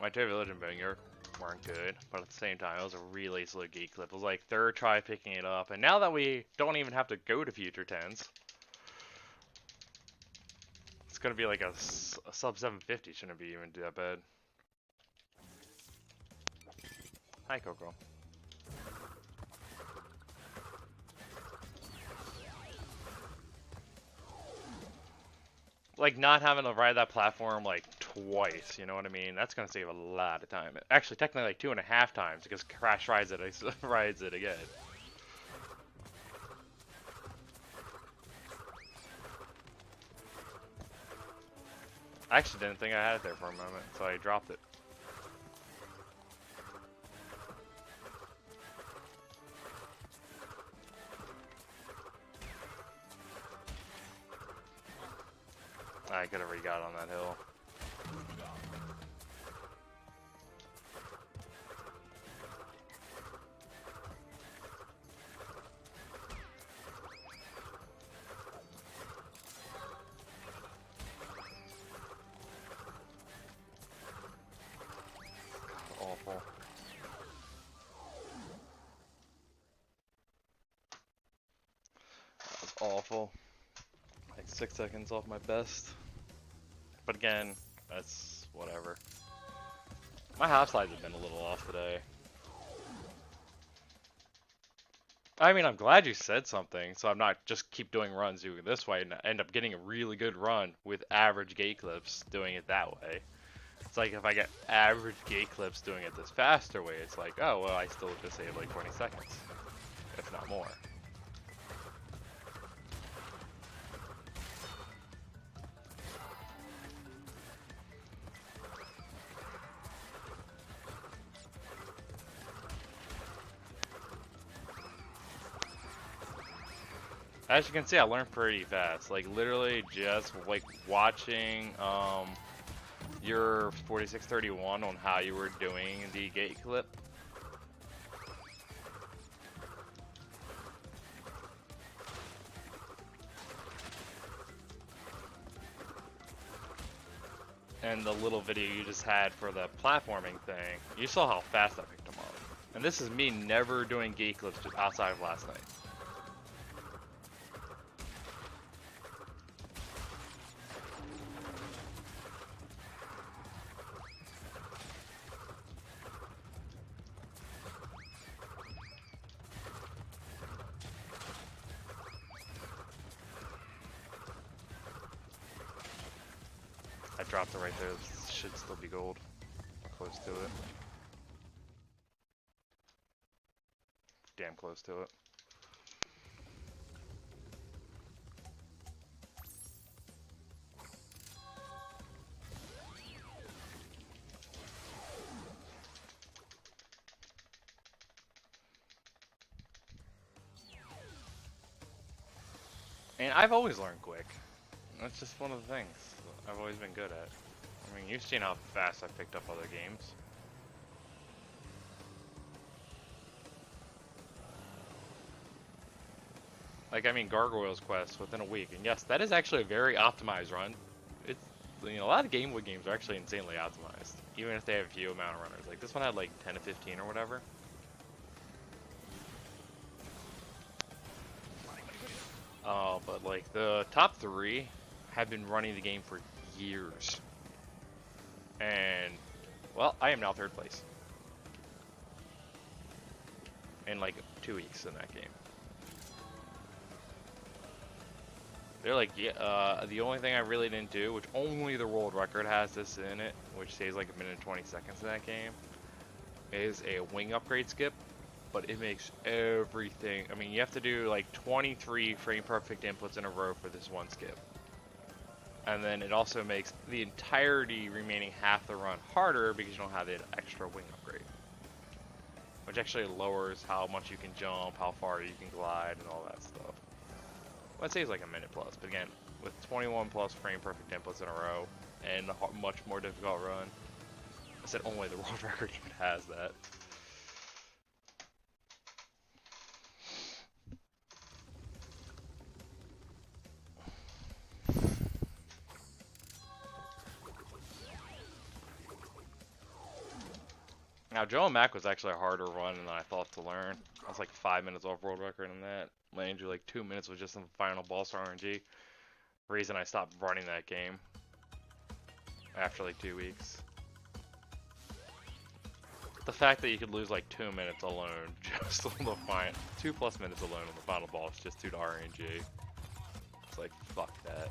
My two religion banger weren't good, but at the same time, it was a really slow gate clip. It was like third try picking it up, and now that we don't even have to go to future 10s, it's gonna be like a sub 750. Shouldn't be even that bad. Hi, Coco. Like, not having to ride that platform like twice, you know what I mean? That's gonna save a lot of time. Actually, technically like 2.5 times because Crash rides it, rides it again. I actually didn't think I had it there for a moment, so I dropped it. I could have re-got on that hill. God, awful. That was awful. Like 6 seconds off my best. But again, that's whatever. My hop slides have been a little off today. I mean, I'm glad you said something, so I'm not just keep doing runs doing it this way and end up getting a really good run with average gate clips doing it that way. It's like if I get average gate clips doing it this faster way, it's like, oh, well, I still just saved like 20 seconds, if not more. As you can see, I learned pretty fast. Like, literally just, like, watching, your 4631 on how you were doing the gate clip. And the little video you just had for the platforming thing, you saw how fast I picked them up. And this is me never doing gate clips outside of last night. I dropped it right there. This should still be gold. Close to it. Damn close to it. And I've always learned quick. That's just one of the things I've always been good at. I mean, you've seen how fast I've picked up other games. Like, I mean, Gargoyles Quest within a week. And yes, that is actually a very optimized run. It's, you know, a lot of Game Boy games are actually insanely optimized. Even if they have a few amount of runners. Like, this one had like 10 to 15 or whatever. But like, the top 3 have been running the game for years. And, well, I am now 3rd place. In like 2 weeks in that game. They're like, yeah, the only thing I really didn't do, which only the world record has this in it, which saves like 1 minute and 20 seconds in that game, is a wing upgrade skip. But it makes everything, I mean, you have to do like 23 frame perfect inputs in a row for this one skip. And then it also makes the entirety remaining half the run harder because you don't have the extra wing upgrade. Which actually lowers how much you can jump, how far you can glide, and all that stuff. Well, it saves like 1 minute plus, but again, with 21 plus frame perfect inputs in a row, and a much more difficult run, I said only the world record even has that. Now, Joe and Mac was actually a harder run than I thought to learn. I was like 5 minutes off world record in that. Landed like 2 minutes with just some final boss RNG. Reason I stopped running that game after like 2 weeks. The fact that you could lose like 2 minutes alone just on the final 2+ minutes alone on the final boss just due to RNG. It's like fuck that.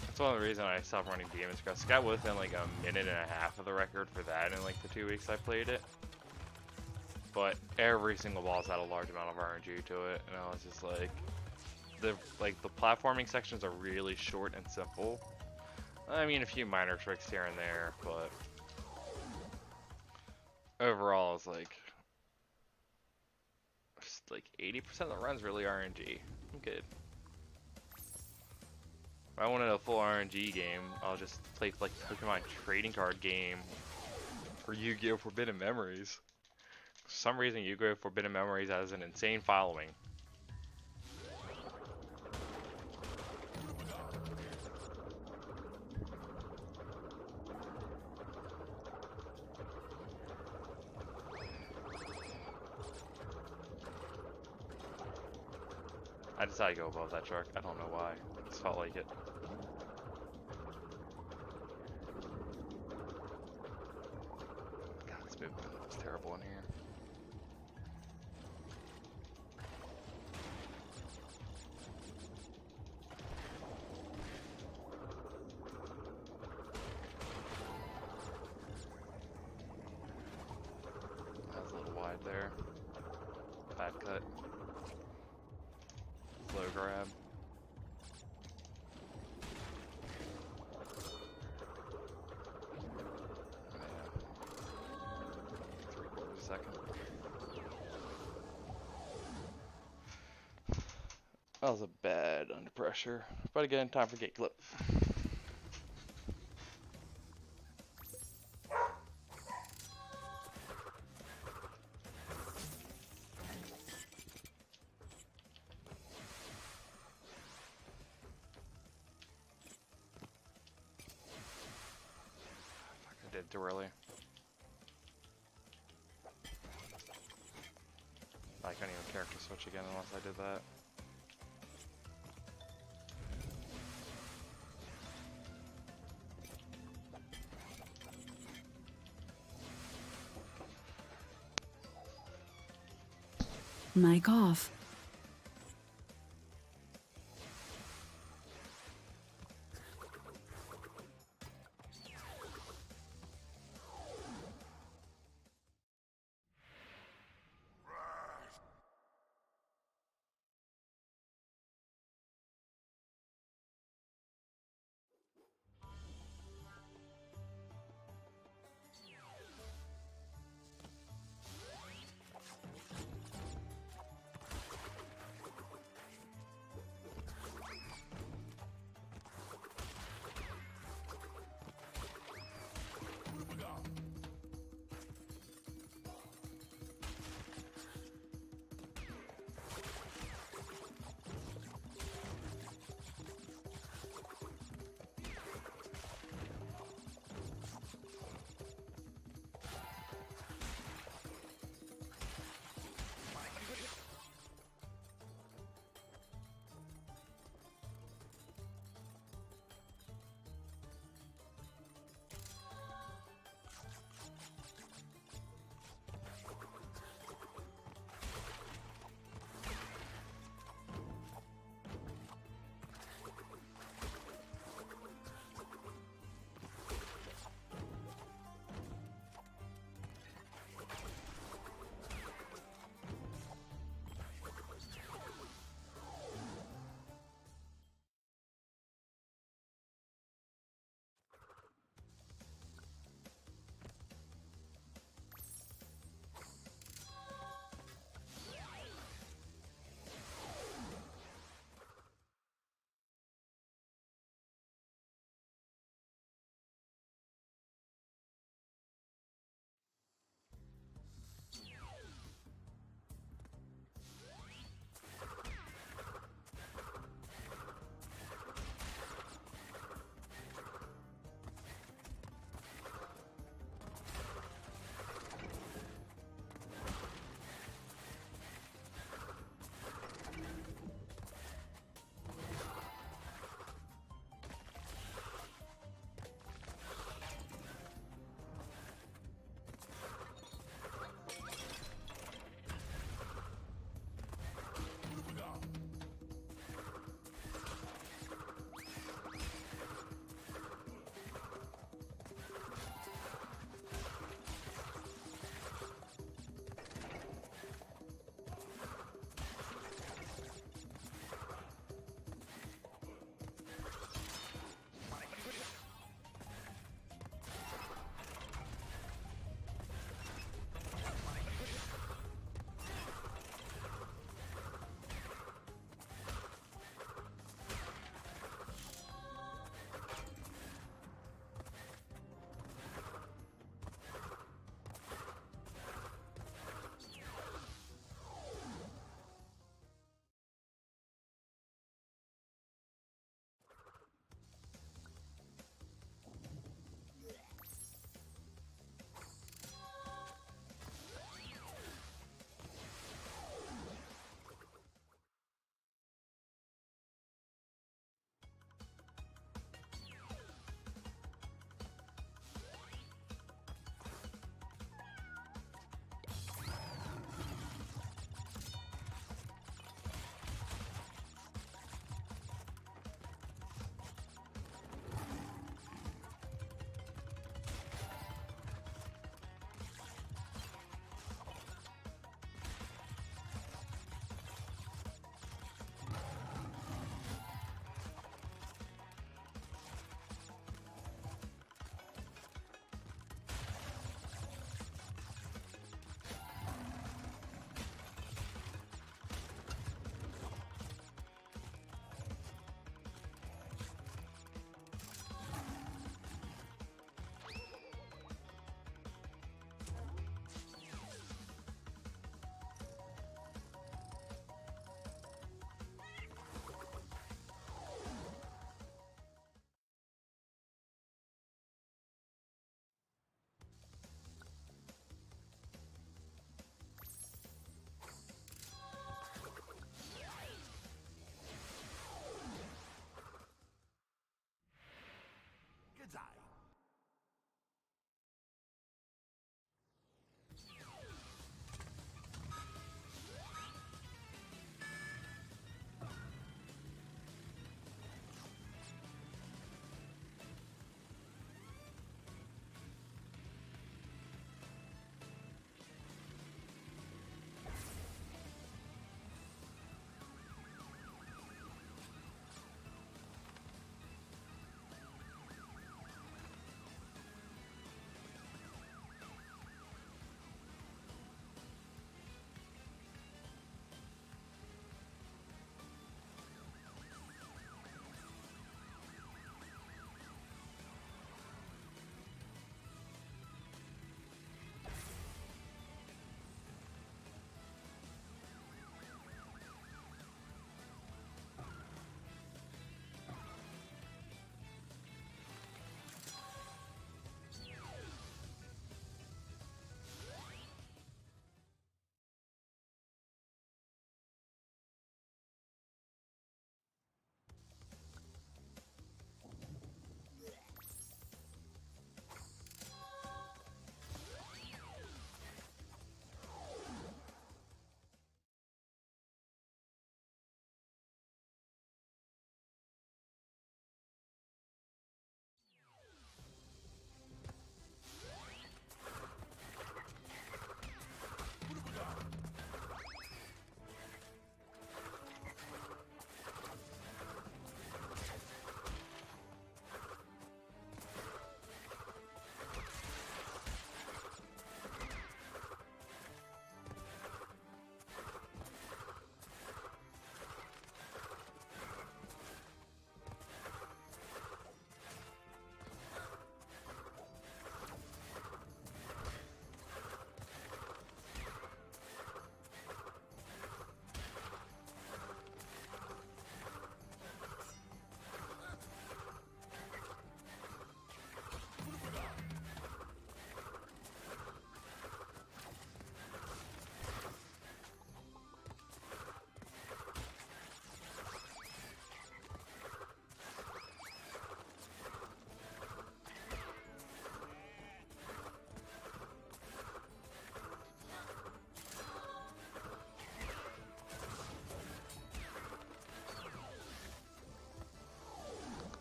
That's one of the reasons I stopped running Demon's Crest. I got within like a minute and a half of the record for that in like the 2 weeks I played it. But every single boss had a large amount of RNG to it, and I was just like, the platforming sections are really short and simple. I mean, a few minor tricks here and there, but overall, it's like 80% of the run's really RNG. I'm good. If I wanted a full RNG game, I'll just play like Pokemon trading card game or Yu-Gi-Oh! Forbidden Memories. For some reason, Yu-Gi-Oh! Forbidden Memories has an insane following. I decided to go above that truck. I don't know why. I just felt like it. God, this movement is terrible in here. That was a little wide there. Bad cut. Slow grab. Yeah. 3/4 second. That was a bad under pressure. But again, time for gate clip. I did too early. I couldn't even character switch again unless I did that. Mic off.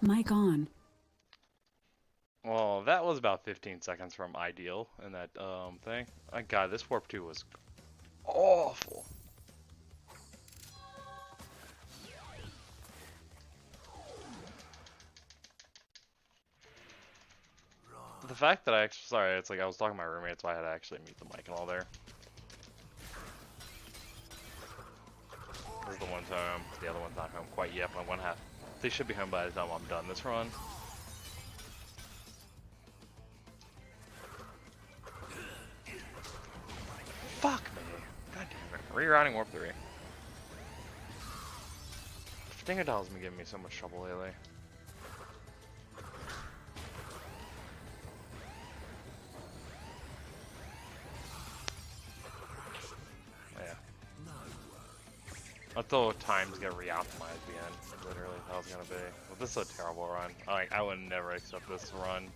Mic on. Well, that was about 15 seconds from ideal in that thing. My God, this warp 2 was awful. The fact that I actually, sorry, it's like I was talking to my roommate, so I had to actually mute the mic and all there. This is the one's home, the other one's not home quite yet, but they should be home by the time I'm done this run. Fuck me. God damn it. Rerouting warp 3. Dingodil's been giving me so much trouble lately. Yeah. Until times get re-optimized again. Literally, how it's gonna be. Well, this is a terrible run. I would never accept this run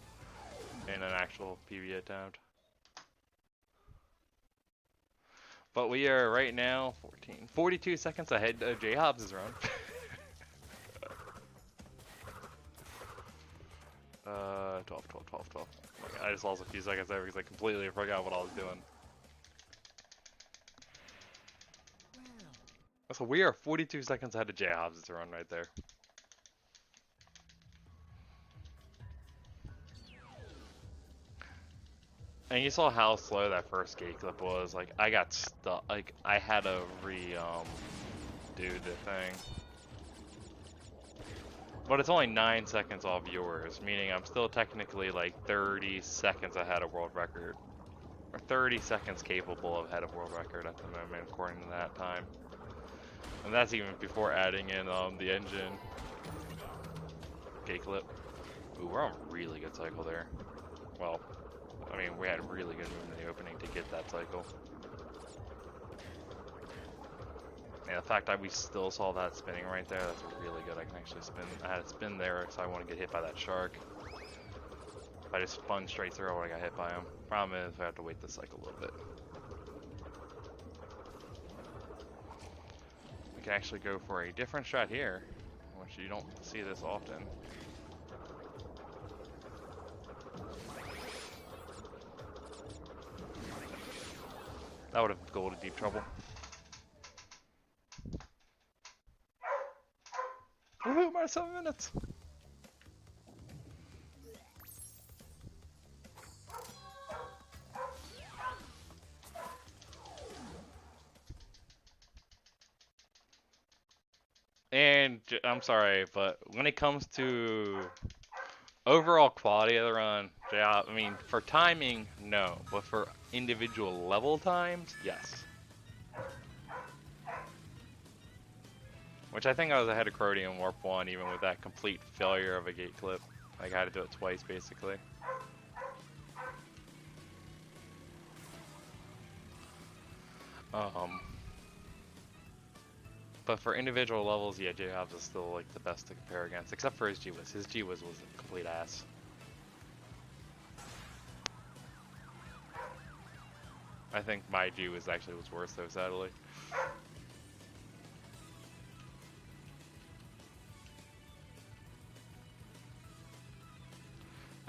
in an actual PvE attempt. But we are right now 42 seconds ahead of J Hobbs' run. 12. Oh my God, I just lost a few seconds there because I completely forgot what I was doing. So we are 42 seconds ahead of J Hobbs' run right there. And you saw how slow that first gate clip was. Like, I got stuck. Like, I had to do the thing. But it's only 9 seconds off yours, meaning I'm still technically like 30 seconds ahead of world record. Or 30 seconds capable of ahead of world record at the moment, according to that time. And that's even before adding in the engine. Gate clip. Ooh, we're on a really good cycle there. Well, I mean, we had really good movement in the opening to get that cycle. And the fact that we still saw that spinning right there, that's really good. I can actually spin. I had it spin there because I want to get hit by that shark. If I just spun straight through, I would have got hit by him. Problem is, I have to wait this cycle a little bit. We can actually go for a different shot here, which you don't see this often. That would have gone to deep trouble. Woohoo, minus 7 minutes! And I'm sorry, but when it comes to overall quality of the run, yeah, I mean, for timing, no. But for individual level times, yes. Which I think I was ahead of Crody in Warp 1, even with that complete failure of a gate clip. Like, I had to do it twice, basically. But for individual levels, yeah, J-Hobbs is still, like, the best to compare against. Except for his G-Wiz. His G-Wiz was a complete ass. I think my G-Wiz actually was worse, though, sadly.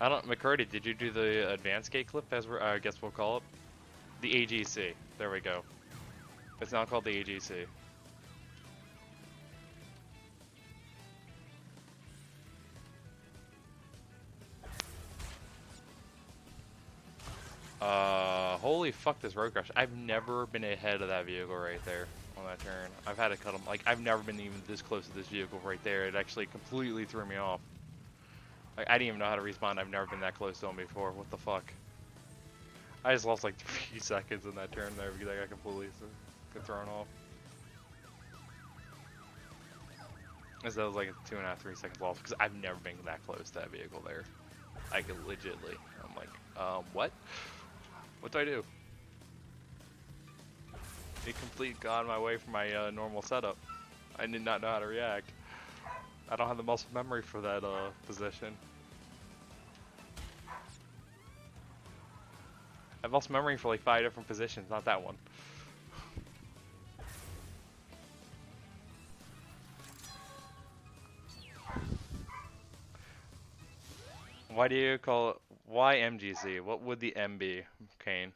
I don't, McCurdy, did you do the advanced gate clip, as I guess we'll call it? The AGC. There we go. It's now called the AGC. Holy fuck this road crash. I've never been ahead of that vehicle right there on that turn. I've had to cut him. Like, I've never been even this close to this vehicle right there. It actually completely threw me off. Like, I didn't even know how to respawn. I've never been that close to him before. What the fuck? I just lost like 3 seconds in that turn there because I got completely thrown off. Because that was like a 2.5, 3 second loss because I've never been that close to that vehicle there. I could legitly. I'm like, what? What do I do? It completely got my way from my normal setup. I did not know how to react. I don't have the muscle memory for that position. I've lost memory for like 5 different positions, not that one. Why do you call it? Why MGC? What would the M be, Kane?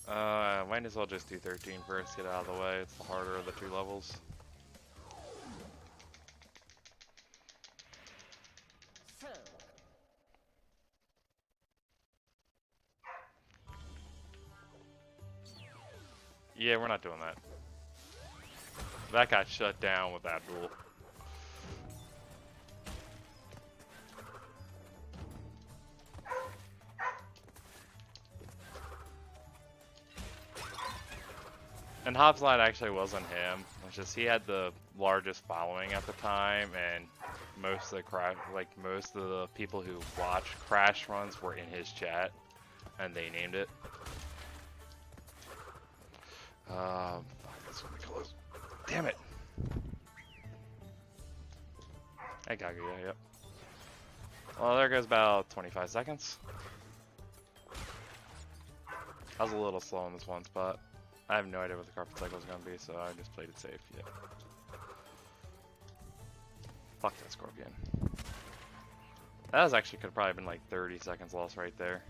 Might as well just do 13 first, get out of the way. It's the harder of the two levels. Yeah, we're not doing that. That got shut down with that duel. And Hobbs Line actually wasn't him. It's just he had the largest following at the time, and most of the people who watch Crash runs were in his chat, and they named it. Fuck, that's gonna be close. Damn it! Hey, Kaguya, yep. Well, there goes about 25 seconds. I was a little slow in this one spot. I have no idea what the carpet cycle is going to be, so I just played it safe. Yeah. Fuck that scorpion. That was actually could have probably been like 30 seconds lost right there.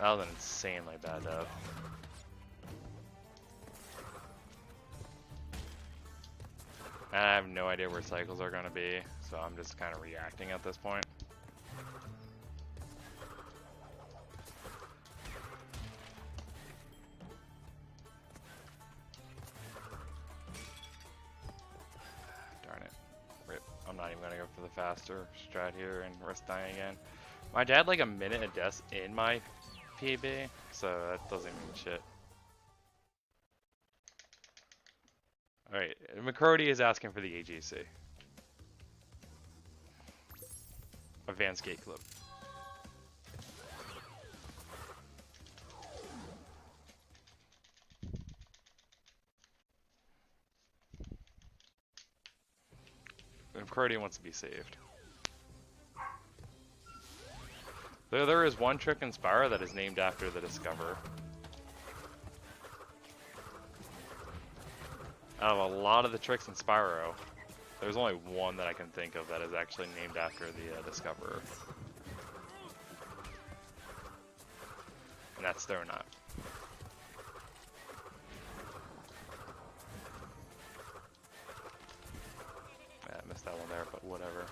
That was an insanely bad death. And I have no idea where cycles are going to be, so I'm just kind of reacting at this point. Darn it. Rip. I'm not even going to go for the faster strat here and risk dying again. My dad like a minute of death in my PB, so that doesn't mean shit. Alright, McCrody is asking for the AGC. Advanced Gate Clip. McCrody wants to be saved. Though there is one trick in Spyro that is named after the Discoverer. Out of a lot of the tricks in Spyro, there's only one that I can think of that is actually named after the Discoverer. And that's Throw Knot. Yeah, I missed that one there, but whatever.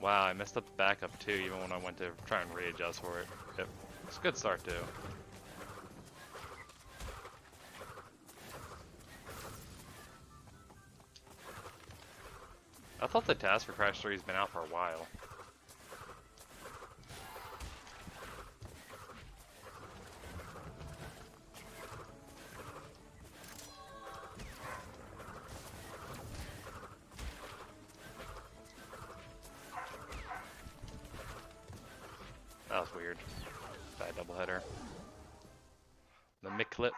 Wow, I messed up the backup too, even when I went to try and readjust for it. Yep. It's a good start too. I thought the task for Crash 3 has been out for a while. That was weird. Bad doubleheader. The McClip.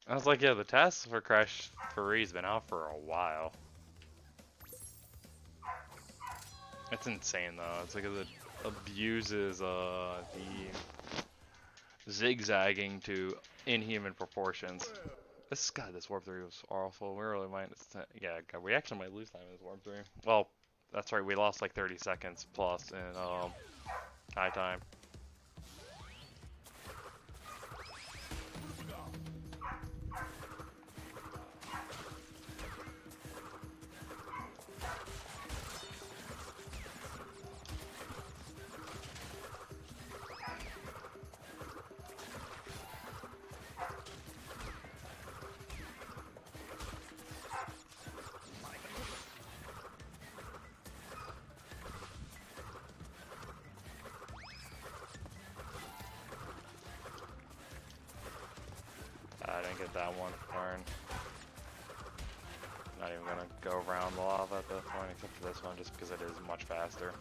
I was like, yeah, the test for Crash 3's been out for a while. It's insane though. It's like it abuses the zigzagging to inhuman proportions. This Warp 3 was awful. We really might, yeah, God, we actually might lose time in this Warp 3. Well, that's right, we lost like 30 seconds plus in high time. I didn't get that one. Darn. Not even gonna go around the lava at this point, except for this one, just because it is much faster.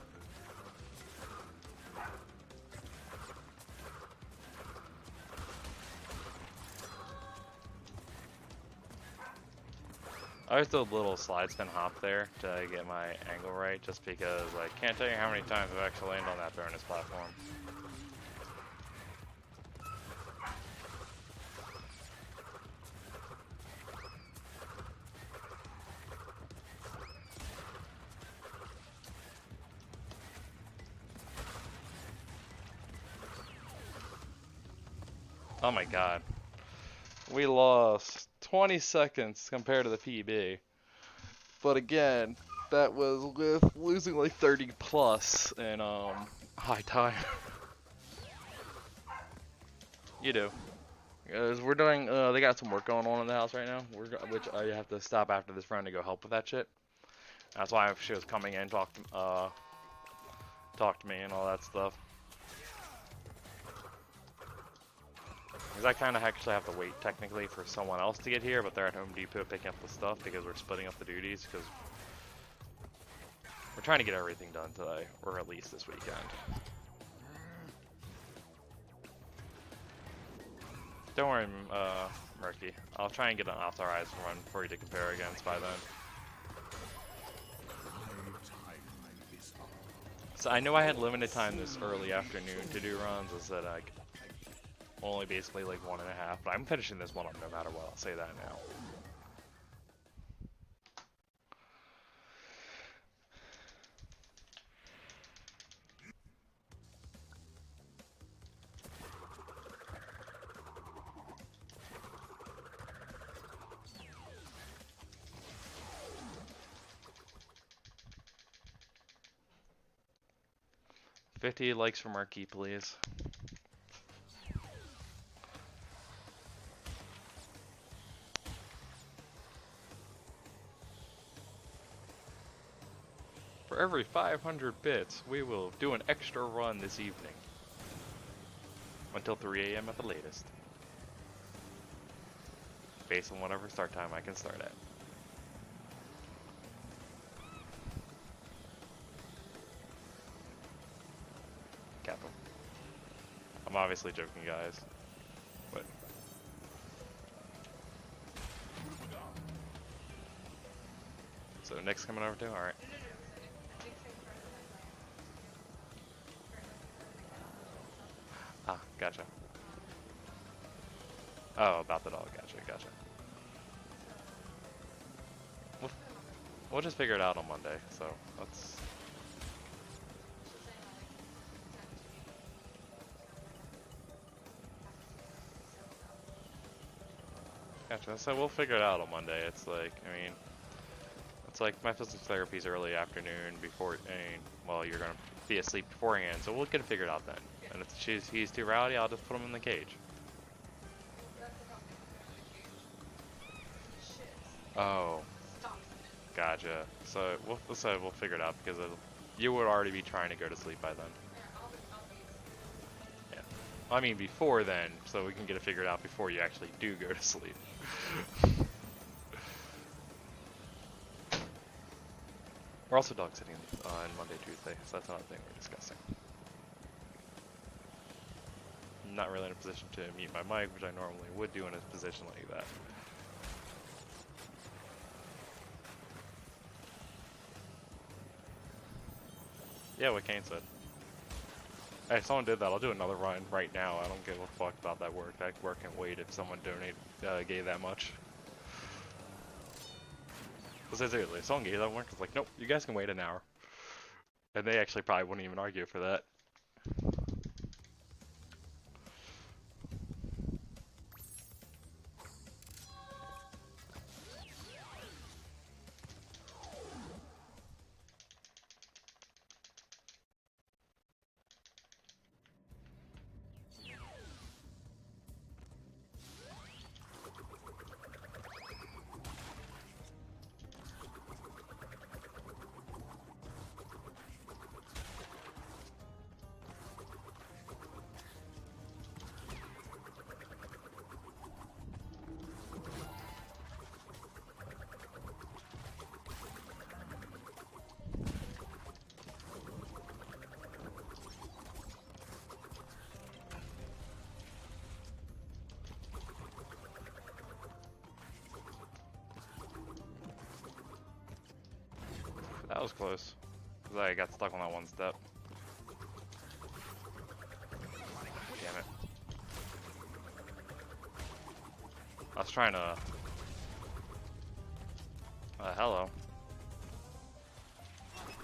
I always do a little slide spin hop there to get my angle right, just because I can't tell you how many times I've actually landed on that bonus platform. Oh my god. We lost 20 seconds compared to the PB. But again, that was with losing like 30 plus in high time. You do. We're doing, they got some work going on in the house right now, which I have to stop after this round to go help with that shit. That's why she was coming in, talk to me and all that stuff. Because I kind of actually have to wait technically for someone else to get here, but they're at Home Depot picking up the stuff because we're splitting up the duties because we're trying to get everything done today, or at least this weekend. Don't worry, Murky. I'll try and get an authorized run for you to compare against by then. So I know I had limited time this early afternoon to do runs. I said like only basically like 1.5, but I'm finishing this one up no matter what. I'll say that now. $50 likes for Murky, please. For every 500 bits, we will do an extra run this evening. Until 3 AM at the latest. Based on whatever start time I can start at. Capital. I'm obviously joking, guys. But so Nick's coming over too? Alright. Ah, gotcha. Oh, about the dog. Gotcha. We'll just figure it out on Monday, so let's... Gotcha, so we'll figure it out on Monday. It's like, I mean, it's like my physical therapy's early afternoon before, well, you're gonna be asleep beforehand, so we'll get it figured out then. And if he's too rowdy, I'll just put him in the cage. Oh. Gotcha. So we'll figure it out because you would already be trying to go to sleep by then. Yeah. I mean before then, so we can get it figured out before you actually do go to sleep. We're also dog sitting on Monday, Tuesday, so that's another thing we're discussing. I'm not really in a position to mute my mic, which I normally would do in a position like that. Yeah, what Kane said. Hey, if someone did that, I'll do another run right now. I don't give a fuck about that work. That work can wait if someone gave that much. Seriously, if someone gave that work, it's like, nope, you guys can wait an hour. And they actually probably wouldn't even argue for that. was close. Because I got stuck on that one step. Damn it. I was trying to... hello.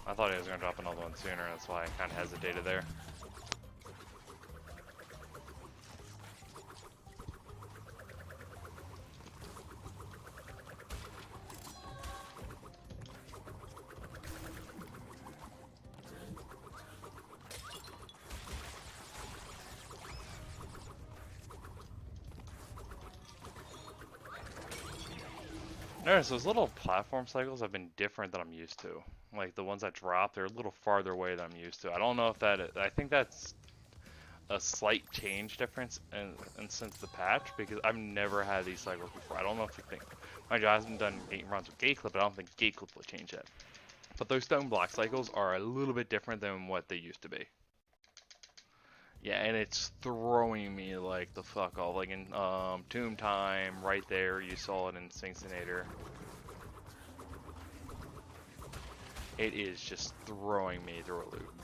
I thought he was going to drop another one sooner, that's why I kind of hesitated there. Notice those little platform cycles have been different than I'm used to. Like the ones that drop, they're a little farther away than I'm used to. I don't know if that, I think that's a slight change difference and since the patch, because I've never had these cycles before. I don't know if you think, mind you, I haven't done 8 runs with gate clip, but I don't think gate clip will change that. But those stone block cycles are a little bit different than what they used to be. Yeah, and it's throwing me like the fuck off. Like in Tomb Time, right there, you saw it in Sphinxinator. It is just throwing me through a loop.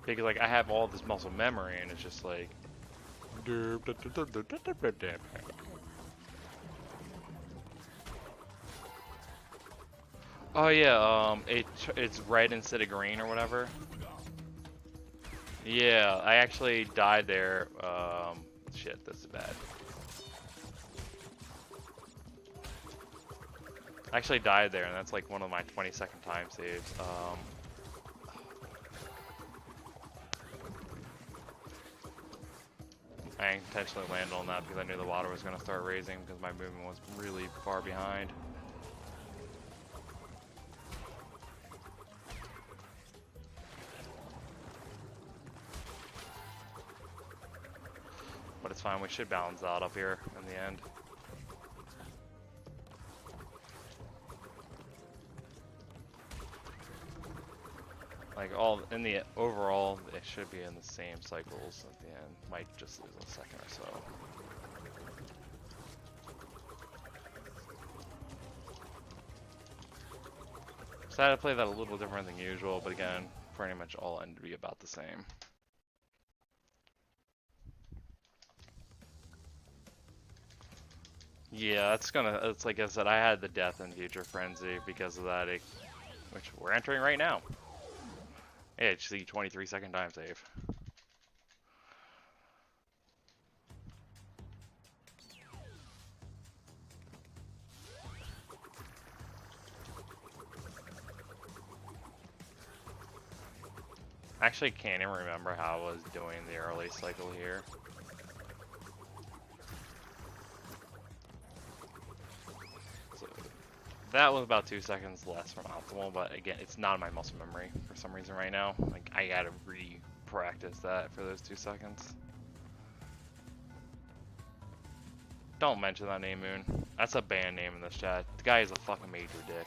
Because like I have all this muscle memory, and it's just like. Oh yeah, it's red instead of green or whatever. Yeah, I actually died there. Shit, this is bad. I actually died there, and that's like one of my 20-second time saves. I intentionally landed on that because I knew the water was going to start raising because my movement was really far behind. But it's fine, we should balance out up here in the end. Like all in the overall, it should be in the same cycles at the end. Might just lose a second or so. So I had to play that a little different than usual, but again, pretty much all end to be about the same. Yeah, it's like I said, I had the Death and Future Frenzy because of that, which we're entering right now. Yeah, it's the 23-second time save. I actually can't even remember how I was doing the early cycle here. So that was about 2 seconds less from optimal, but again, it's not in my muscle memory for some reason right now. Like, I gotta re-practice that for those 2 seconds. Don't mention that name, Moon. That's a band name in this chat. The guy is a fucking major dick.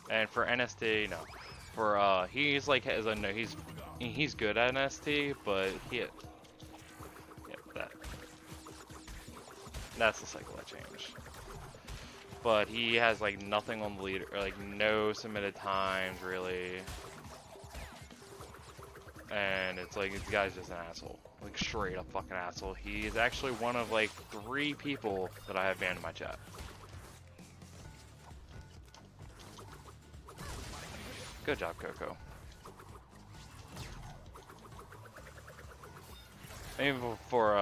And for NST, no. For he's like he's good at NST, but that's the cycle that changed. But he has like nothing on the leader, or like no submitted times really, and it's like this guy's just an asshole, like straight up fucking asshole. He is actually one of like 3 people that I have banned in my chat. Good job, Coco. Even for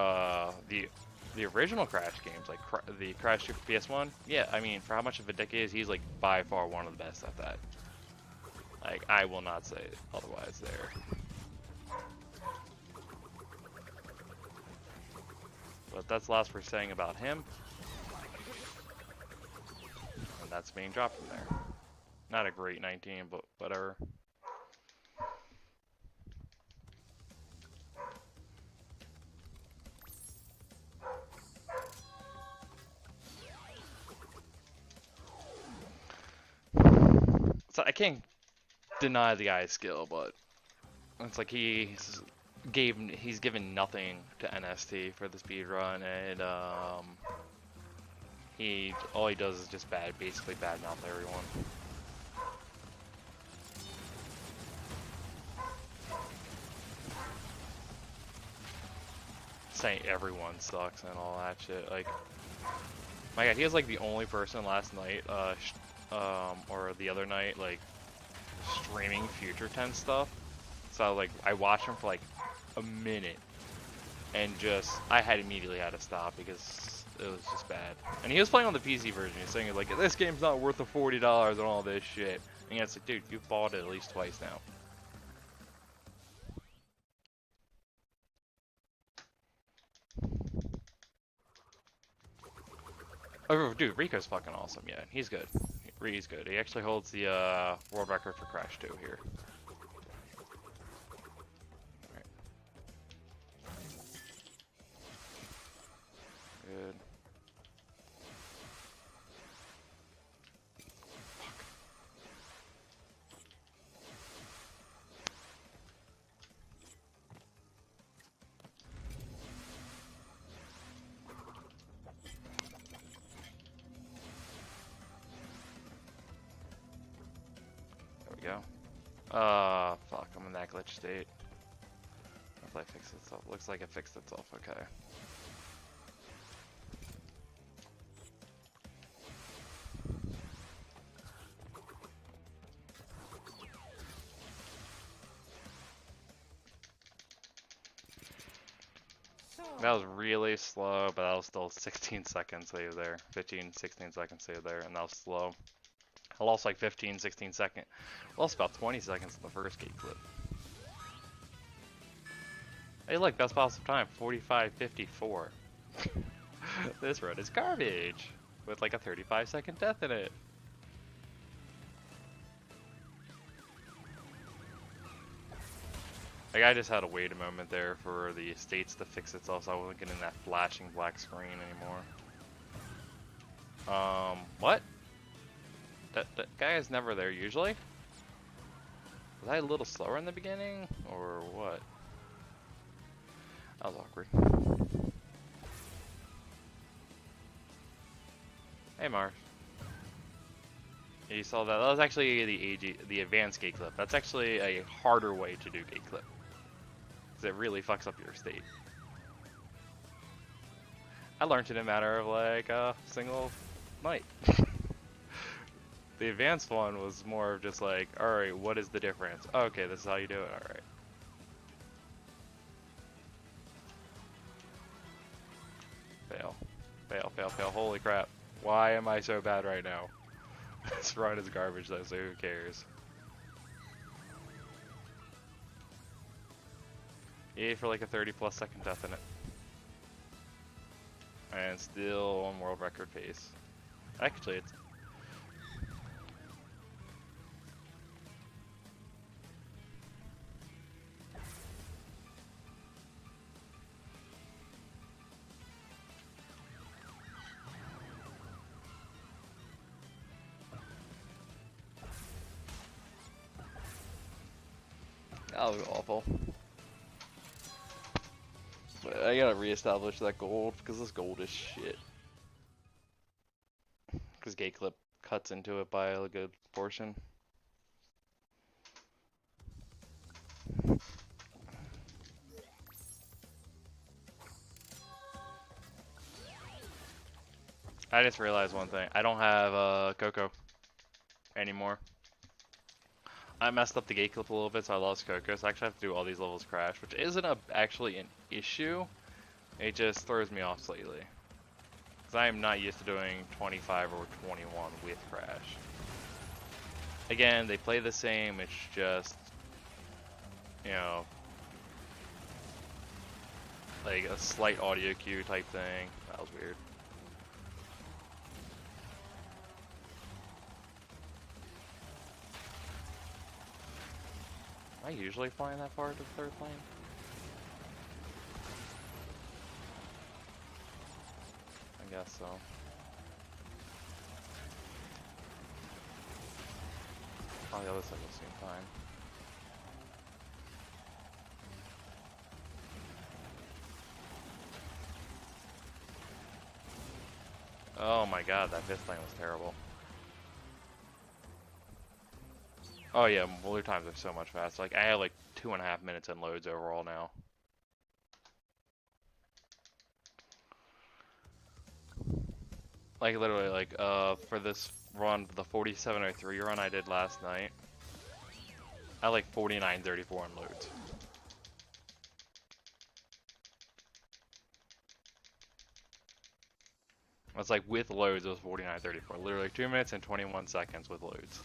the original Crash games, like the Crash 2 for PS1, yeah, I mean, for how much of a dick he is, he's like by far one of the best at that. Like, I will not say otherwise there. But that's the last we're saying about him. And that's being dropped from there. Not a great 19, but whatever. So I can't deny the guy's skill, but it's like he's given nothing to NST for the speed run, and All he does is just basically badmouth everyone. Saying everyone sucks and all that shit. Like, my God, he was like the only person last night, or the other night, like, streaming Future Tense stuff. So like, I watched him for like a minute, and just I immediately had to stop because it was just bad. And he was playing on the PC version. He's saying like, this game's not worth the $40 and all this shit. And it's like, dude, you've bought it at least twice now. Oh, dude, Rico's fucking awesome. Yeah, he's good. He's good. He actually holds the world record for Crash 2 here. Alright. Good. Go. Fuck, I'm in that glitch state. Hopefully it fixed itself. Looks like it fixed itself, okay. That was really slow, but that was still 16 seconds save there. 15, 16 seconds save there, and that was slow. I lost like 15, 16 seconds. I lost about 20 seconds in the first gate clip. Hey look, best possible time, 45:54. This road is garbage, with like a 35-second death in it. Like, I just had to wait a moment there for the states to fix itself, so I wasn't getting that flashing black screen anymore. What? That guy is never there usually? Was I a little slower in the beginning, or what? That was awkward. Hey Mars. You saw that? That was actually the advanced gate clip. That's actually a harder way to do gate clip, because it really fucks up your state. I learned it in a matter of like a single night. The advanced one was more of just like, alright, what is the difference? Oh, okay, this is how you do it, alright. Fail. Fail, fail, fail. Holy crap. Why am I so bad right now? This run is garbage though, so who cares? Yay for like a 30+ second death in it. And still on world record pace. Actually, it's... That was awful. But I gotta reestablish that gold, because this gold is shit. Because gate clip cuts into it by a good portion. I just realized one thing. I don't have Coco anymore. I messed up the gate clip a little bit, so I lost Coco, so I actually have to do all these levels Crash, which isn't actually an issue. It just throws me off slightly. Because I am not used to doing 25 or 21 with Crash. Again, they play the same, it's just, you know, like a slight audio cue type thing. That was weird. Am I usually flying that far to the third plane? I guess so. Oh, the other side will seem fine. Oh my god, that fifth lane was terrible. Oh yeah, blue times are so much faster. Like I have like 2.5 minutes in loads overall now. Like literally, like for this run, the 47:03 run I did last night, I like 49:34 in loads. It's like with loads, it was 49:34. Literally 2 minutes and 21 seconds with loads.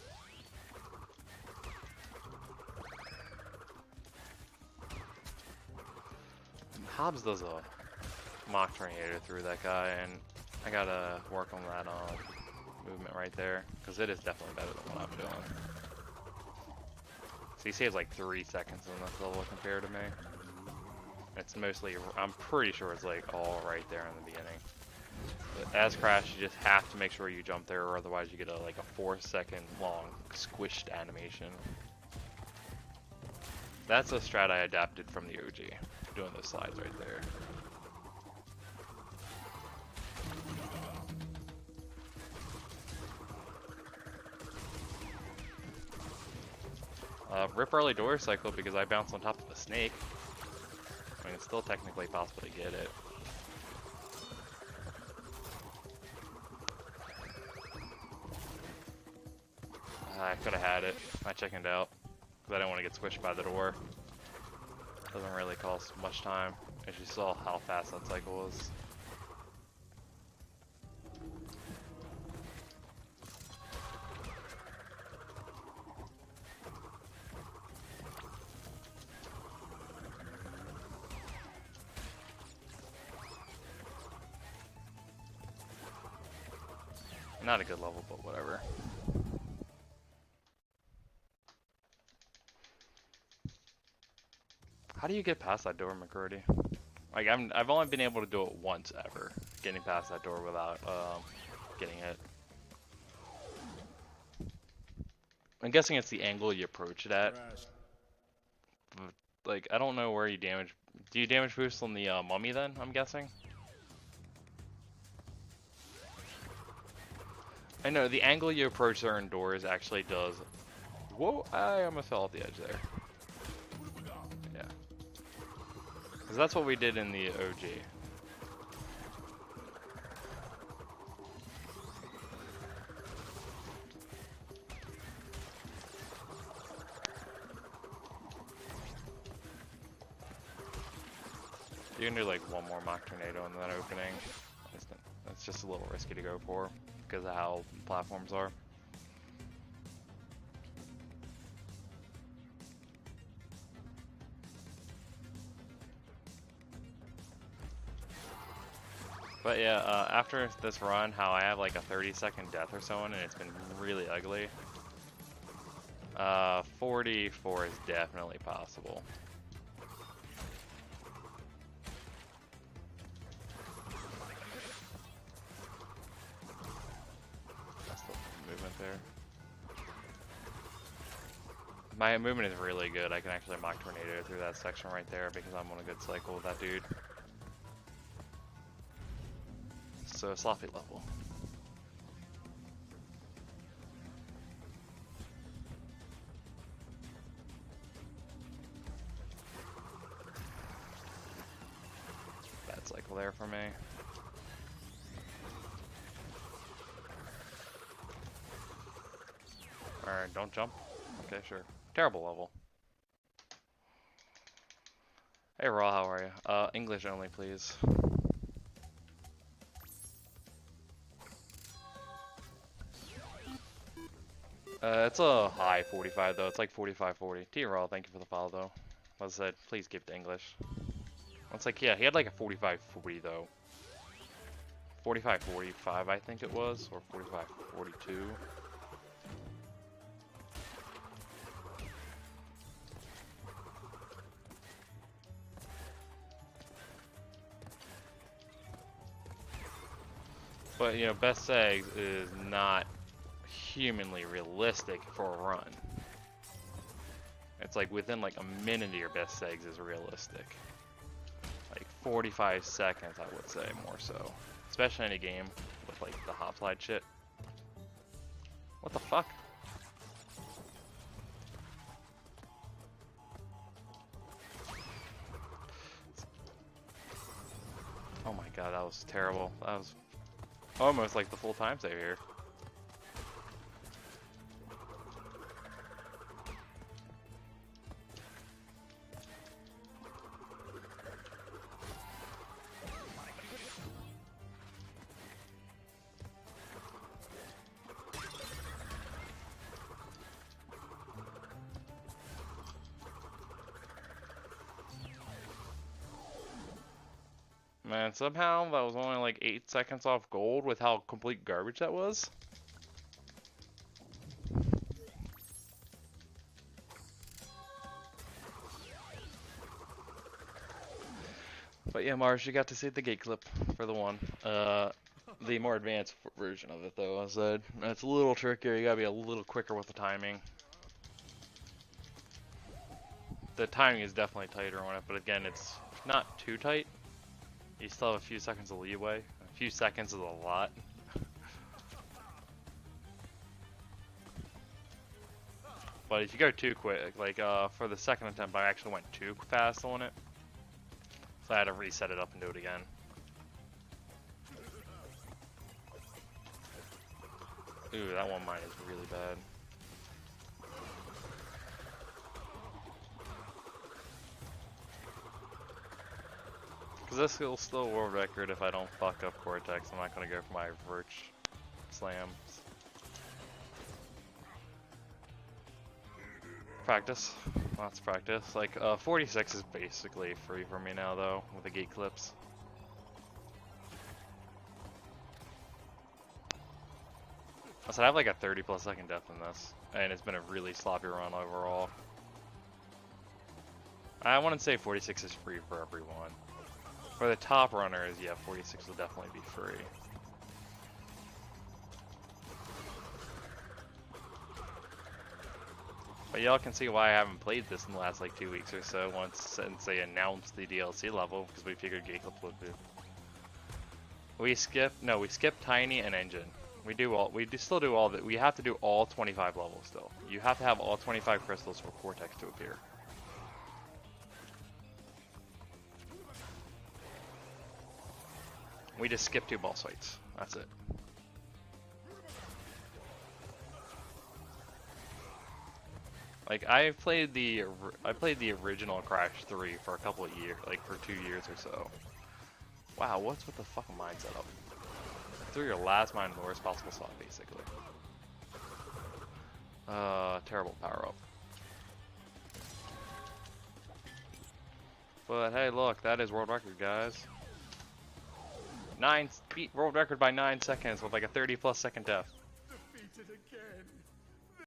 Hobbs does a mock tornado through that guy, and I gotta work on that movement right there, because it is definitely better than what I'm doing. So he saves like 3 seconds on this level compared to me. It's mostly, I'm pretty sure it's like all right there in the beginning. But as Crash, you just have to make sure you jump there, or otherwise you get like a 4-second long squished animation. That's a strat I adapted from the OG, doing those slides right there. Rip early door cycle because I bounced on top of a snake. I mean, it's still technically possible to get it. I could have had it. I chickened out because I didn't want to get squished by the door. Doesn't really cost much time. As you saw how fast that cycle was. Not a good level, but whatever. How do you get past that door, McCurdy? Like I've only been able to do it once ever, getting past that door without getting hit. I'm guessing it's the angle you approach it at. But, like I don't know where you damage. Do you damage boost on the mummy then? I'm guessing. I know the angle you approach certain doors actually does. Whoa! I almost fell off the edge there. Yeah. Because that's what we did in the OG. You can do like one more mock tornado in that opening. It's just a little risky to go for because of how platforms are. But yeah, after this run, how I have like a 30-second death or so, and it's been really ugly. 44 is definitely possible. That's the movement there. My movement is really good. I can actually mock tornado through that section right there because I'm on a good cycle with that dude. So sloppy level. Bad cycle there for me. Alright, don't jump. Okay, sure. Terrible level. Hey Raw, how are you? English only, please. It's a high 45 though. It's like 45-40. T-Raw, thank you for the follow though. As I said, please give to English. It's like, yeah, he had like a 45-40 though. 45-45 I think it was, or 45-42. But, you know, best segs is not humanly realistic for a run. It's like within like a minute of your best segs is realistic. Like 45 seconds, I would say, more so. Especially in a game with like the hop slide shit. What the fuck? Oh my god, that was terrible. That was almost like the full time save here. Man, somehow that was only like 8 seconds off gold with how complete garbage that was. But yeah, Mars, you got to see the gate clip for the one. The more advanced version of it, though, I said. It's a little trickier, you gotta be a little quicker with the timing. The timing is definitely tighter on it, but again, it's not too tight. You still have a few seconds of leeway. A few seconds is a lot. But if you go too quick, like for the second attempt, I actually went too fast on it. So I had to reset it up and do it again. Ooh, that one mine is really bad. Because this will still world record if I don't fuck up Cortex. I'm not going to go for my Virch slams. Practice. Lots of practice. Like, 46 is basically free for me now, though, with the gate clips. I said I have like a 30+ second depth in this, and it's been a really sloppy run overall. I wouldn't say 46 is free for everyone. For the top runners, yeah, 46 will definitely be free. But y'all can see why I haven't played this in the last like 2 weeks or so since they announced the DLC level, because we figured gate clips would be. We skipped Tiny and Engine. We still do all that. We have to do all 25 levels still. You have to have all 25 crystals for Cortex to appear. We just skipped 2 boss fights. That's it. Like I played the original Crash 3 for a couple of years, like for 2 years or so. Wow, what's with the fucking mine setup? Threw your last mine in the worst possible spot, basically. Terrible power up. But hey, look, that is world record, guys. Beat world record by 9 seconds with like a 30+ second death. Defeated again.